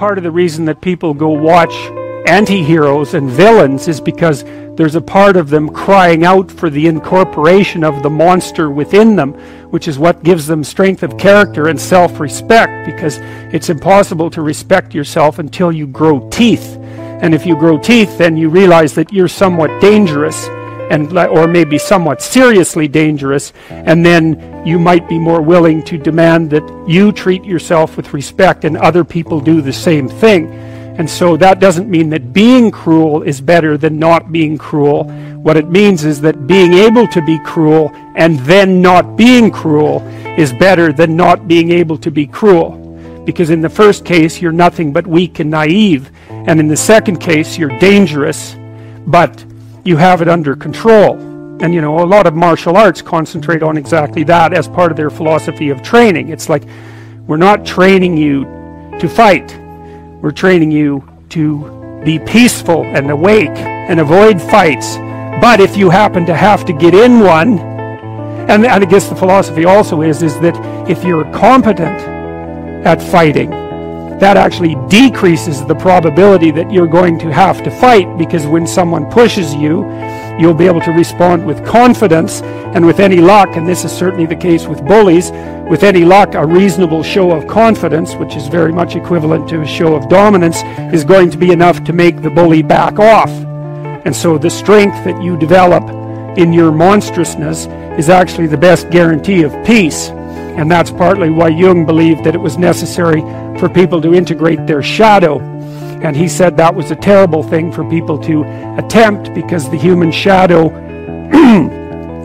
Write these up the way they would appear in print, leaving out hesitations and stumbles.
part of the reason that people go watch anti-heroes and villains is because there's a part of them crying out for the incorporation of the monster within them, which is what gives them strength of character and self-respect, because it's impossible to respect yourself until you grow teeth. And if you grow teeth, then you realize that you're somewhat dangerous, or maybe somewhat seriously dangerous, and then you might be more willing to demand that you treat yourself with respect and other people do the same thing. And so that doesn't mean that being cruel is better than not being cruel. What it means is that being able to be cruel and then not being cruel is better than not being able to be cruel. Because in the first case, you're nothing but weak and naive. And in the second case, you're dangerous, but you have it under control. And a lot of martial arts concentrate on exactly that as part of their philosophy of training. It's like, we're not training you to fight. We're training you to be peaceful and awake and avoid fights. But if you happen to have to get in one, and I guess the philosophy also is that if you're competent at fighting, that actually decreases the probability that you're going to have to fight, because when someone pushes you, you'll be able to respond with confidence, and with any luck, and this is certainly the case with bullies, with any luck, a reasonable show of confidence, which is very much equivalent to a show of dominance, is going to be enough to make the bully back off. And so the strength that you develop in your monstrousness is actually the best guarantee of peace. And that's partly why Jung believed that it was necessary for people to integrate their shadow. And he said that was a terrible thing for people to attempt, because the human shadow,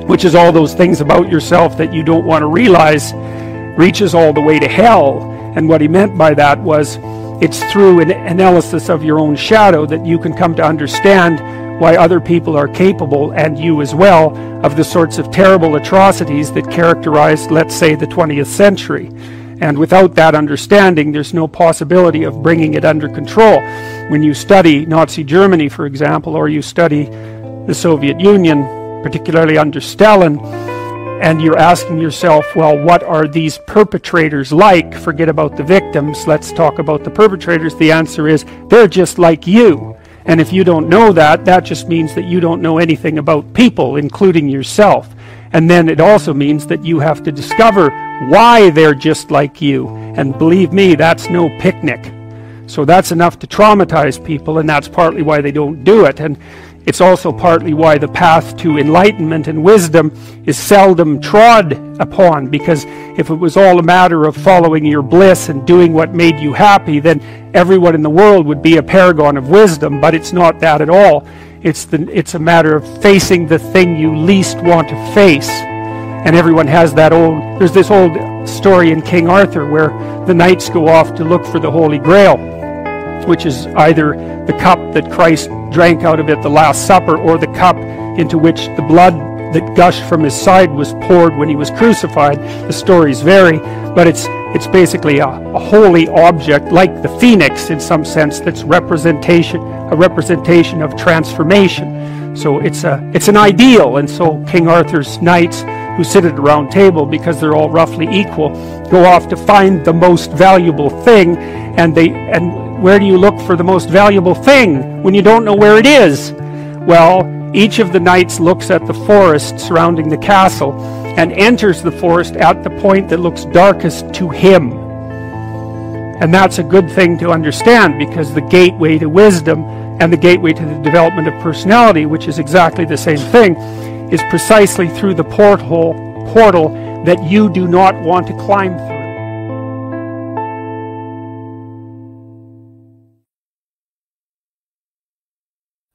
which is all those things about yourself that you don't want to realize, reaches all the way to hell. And what he meant by that was, it's through an analysis of your own shadow that you can come to understand why other people are capable, and you as well, of the sorts of terrible atrocities that characterized, let's say, the 20th century. And without that understanding, there's no possibility of bringing it under control. When you study Nazi Germany, for example, or you study the Soviet Union, particularly under Stalin, and you're asking yourself, well, what are these perpetrators like? Forget about the victims, let's talk about the perpetrators. The answer is, they're just like you. And if you don't know that, that just means that you don't know anything about people, including yourself. And then it also means that you have to discover why they're just like you. And believe me, that's no picnic. So that's enough to traumatize people, and that's partly why they don't do it. And it's also partly why the path to enlightenment and wisdom is seldom trod upon, because if it was all a matter of following your bliss and doing what made you happy, then everyone in the world would be a paragon of wisdom. But it's not that at all. It's a matter of facing the thing you least want to face. And everyone has that there's this old story in King Arthur where the knights go off to look for the Holy Grail, which is either the cup that Christ drank out of at the Last Supper, or the cup into which the blood that gushed from his side was poured when he was crucified. The stories vary, but it's basically a holy object, like the phoenix in some sense, that's a representation of transformation. So it's an ideal. And so King Arthur's knights, who sit at a round table because they're all roughly equal, go off to find the most valuable thing, and where do you look for the most valuable thing when you don't know where it is? Well, each of the knights looks at the forest surrounding the castle and enters the forest at the point that looks darkest to him. And that's a good thing to understand, because the gateway to wisdom and the gateway to the development of personality, which is exactly the same thing, is precisely through the portal that you do not want to climb through.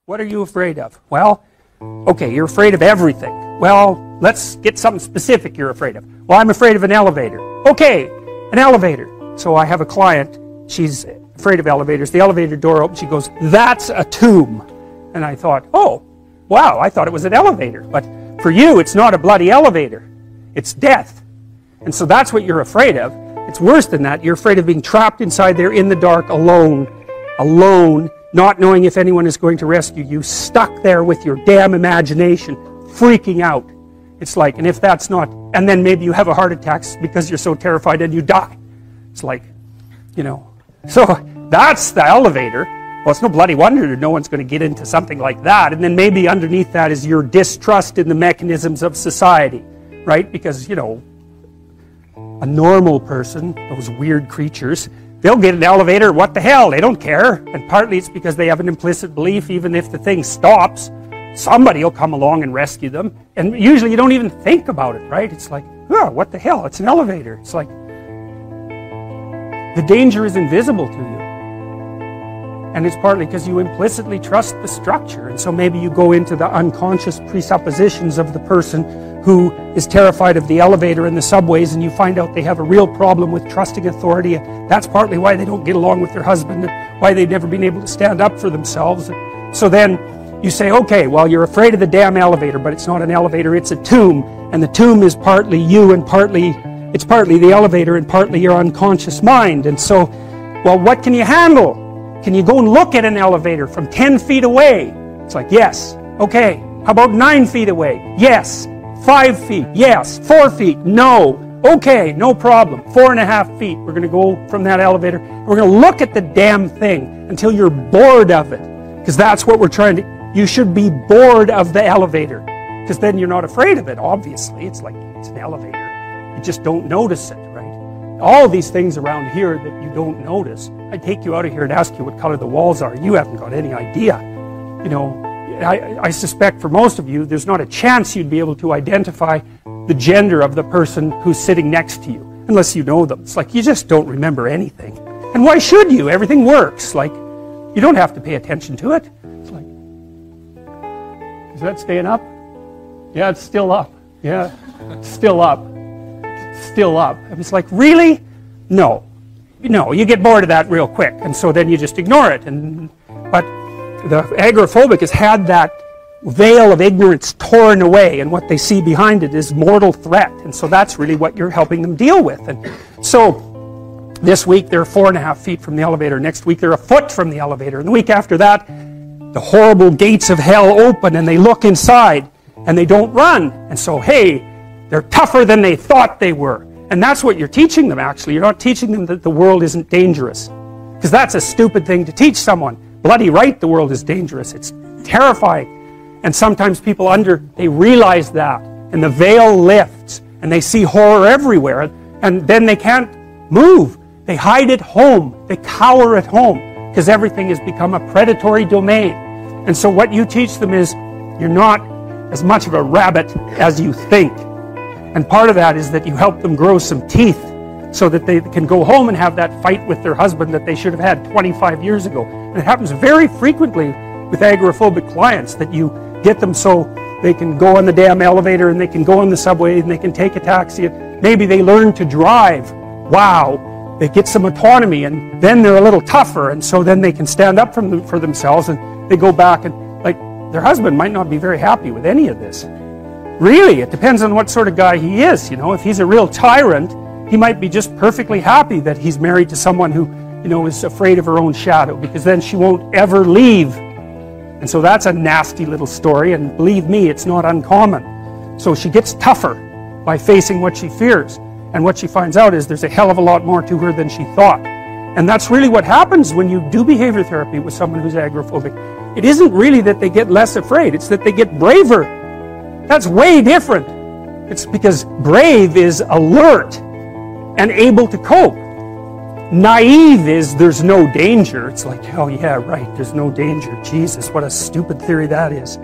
What are you afraid of? Well, okay, you're afraid of everything. Well, let's get something specific you're afraid of. Well, I'm afraid of an elevator. Okay, an elevator. So I have a client, she's afraid of elevators. The elevator door opens, she goes, "That's a tomb." And I thought, oh, wow, I thought it was an elevator. But for you, it's not a bloody elevator. It's death. And so that's what you're afraid of. It's worse than that. You're afraid of being trapped inside there in the dark, alone, not knowing if anyone is going to rescue you, stuck there with your damn imagination, freaking out. It's like, and if that's not, and then maybe you have a heart attack because you're so terrified and you die. It's like, so That's the elevator. Well, it's no bloody wonder that no one's going to get into something like that. And then maybe underneath that is your distrust in the mechanisms of society, right? Because, you know, a normal person, those weird creatures, they'll get an elevator, what the hell, they don't care. And partly it's because they have an implicit belief, even if the thing stops, somebody will come along and rescue them. And usually you don't even think about it, right? It's like, oh, what the hell, it's an elevator. It's like, the danger is invisible to you. And it's partly because you implicitly trust the structure. And so maybe you go into the unconscious presuppositions of the person who is terrified of the elevator and the subways, and you find out they have a real problem with trusting authority. And that's partly why they don't get along with their husband, and why they've never been able to stand up for themselves. So then you say, okay, well, you're afraid of the damn elevator, but it's not an elevator, it's a tomb. And the tomb is partly you, and it's partly the elevator, and partly your unconscious mind. And so, well, what can you handle? Can you go and look at an elevator from 10 feet away? It's like, yes. Okay. How about 9 feet away? Yes. 5 feet? Yes. 4 feet? No. Okay, no problem. 4.5 feet. We're going to go from that elevator. We're going to look at the damn thing until you're bored of it. Because that's what we're trying to... You should be bored of the elevator. Because then you're not afraid of it, obviously. It's like, it's an elevator. You just don't notice it, right? All these things around here that you don't notice. I'd take you out of here and ask you what color the walls are. You haven't got any idea. You know, I suspect for most of you, there's not a chance you'd be able to identify the gender of the person who's sitting next to you, unless you know them. It's like, you just don't remember anything. And why should you? Everything works. Like, you don't have to pay attention to it. It's like, is that staying up? Yeah, it's still up. Yeah, it's still up. It's still up. And it's like, really? No. No, you get bored of that real quick, and so then you just ignore it. But the agoraphobic has had that veil of ignorance torn away, and what they see behind it is mortal threat. And so that's really what you're helping them deal with. And so this week they're 4.5 feet from the elevator. Next week they're a foot from the elevator. And the week after that, the horrible gates of hell open, and they look inside, and they don't run. And so, hey, they're tougher than they thought they were. And that's what you're teaching them, actually. You're not teaching them that the world isn't dangerous. Because that's a stupid thing to teach someone. Bloody right, the world is dangerous. It's terrifying. And sometimes people they realize that. And the veil lifts. And they see horror everywhere. And then they can't move. They hide at home. They cower at home. Because everything has become a predatory domain. And so what you teach them is, you're not as much of a rabbit as you think. And part of that is that you help them grow some teeth so that they can go home and have that fight with their husband that they should have had 25 years ago. And it happens very frequently with agoraphobic clients, that you get them so they can go on the damn elevator, and they can go on the subway, and they can take a taxi. Maybe they learn to drive. Wow. They get some autonomy, and then they're a little tougher, and so then they can stand up for themselves, and they go back, and like, their husband might not be very happy with any of this. Really, it depends on what sort of guy he is. You know, if he's a real tyrant, he might be just perfectly happy that he's married to someone who, you know, is afraid of her own shadow, because then she won't ever leave. And so that's a nasty little story, and believe me, it's not uncommon. So she gets tougher by facing what she fears. And what she finds out is there's a hell of a lot more to her than she thought. And that's really what happens when you do behavior therapy with someone who's agoraphobic. It isn't really that they get less afraid, it's that they get braver. That's way different. It's because brave is alert and able to cope. Naive is there's no danger. It's like, oh yeah, right, there's no danger. Jesus, what a stupid theory that is.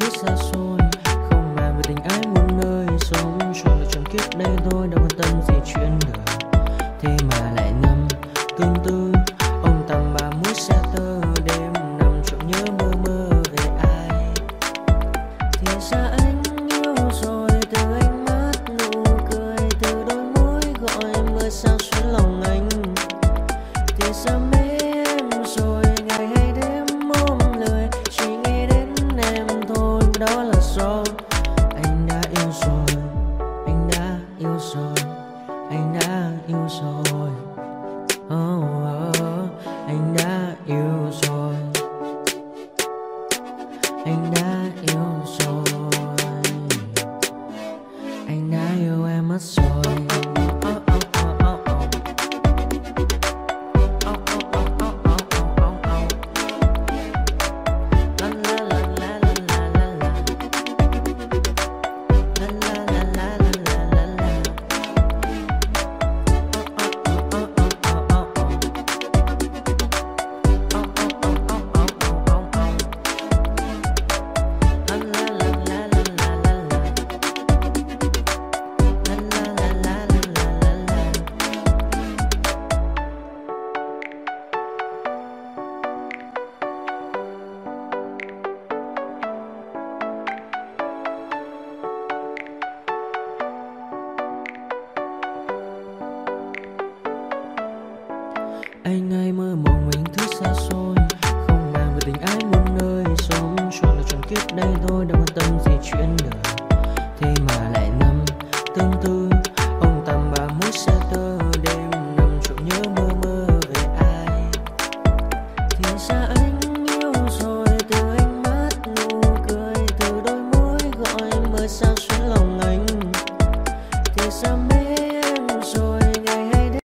thứ xa xôi, không màng về tình ái muôn nơi. Sống cho lựa chọn kiếp đây thôi, đâu quan tâm gì chuyện đời. Thế mà lại ngâm tương tư, ông tầm bà mũi xe tơ. Đêm nằm trộm nhớ mơ mơ về ai. Thì ra anh yêu rồi, từ ánh mắt nụ cười, từ đôi môi gọi mưa sao xuyến lòng anh. Thì ra mê em rồi, ngày hay đêm ôm lời, chỉ nghĩ đến em thôi. Đó là do anh đã yêu rồi, anh đã yêu rồi, anh đã yêu rồi. Oh, oh, anh đã yêu rồi, anh đã yêu rồi, anh đã yêu em mất rồi. Anh hay mơ mộng mình thứ xa xôi, không màng về tình ái muôn nơi. Sống cho lựa chọn kiếp đây thôi, đâu quan tâm gì chuyện đời. Thế mà lại ngâm tương tư, ông tầm bà mũi xe tơ. Đêm nằm trộm nhớ mơ mơ về ai. Thì ra anh yêu rồi, từ ánh mắt nụ cười, từ đôi môi gọi mưa sao xuyến lòng anh. Thì ra mê em rồi, ngày hay đêm.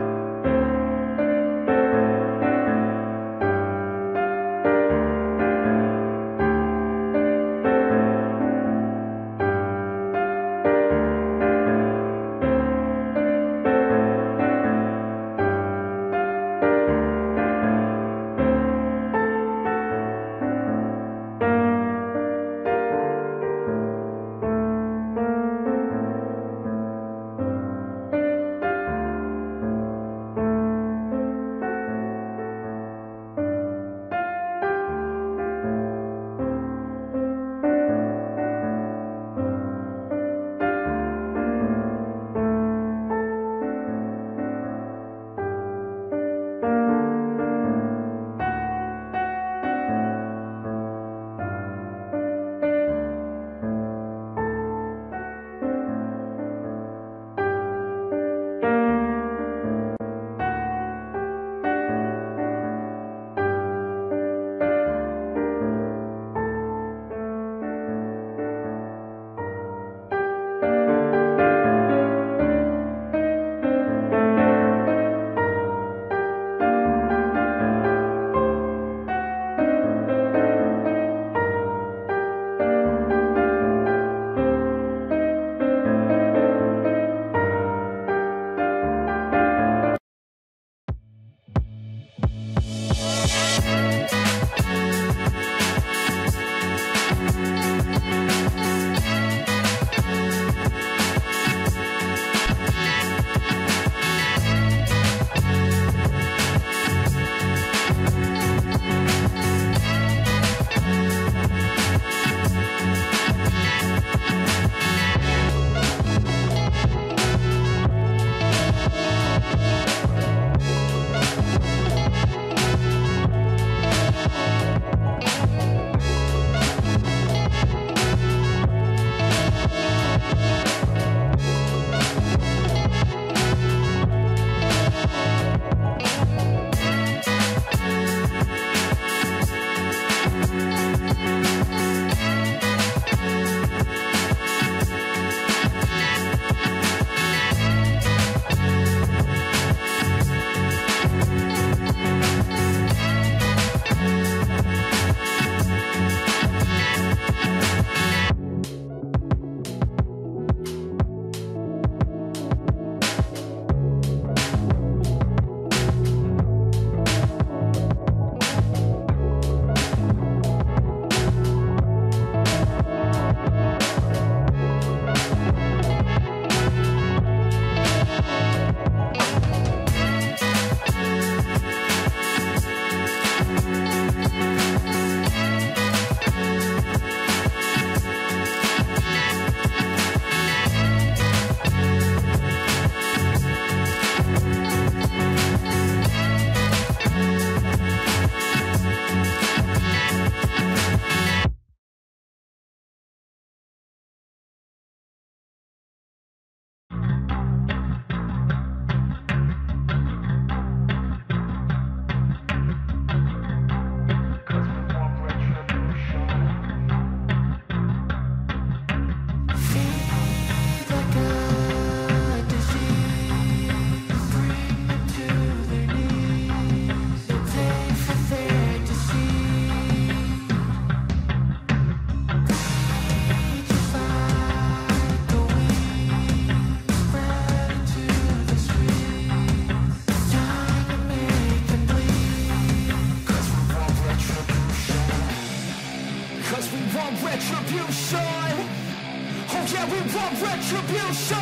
yeah, we want retribution.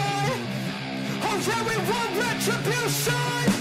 Oh yeah, we want retribution.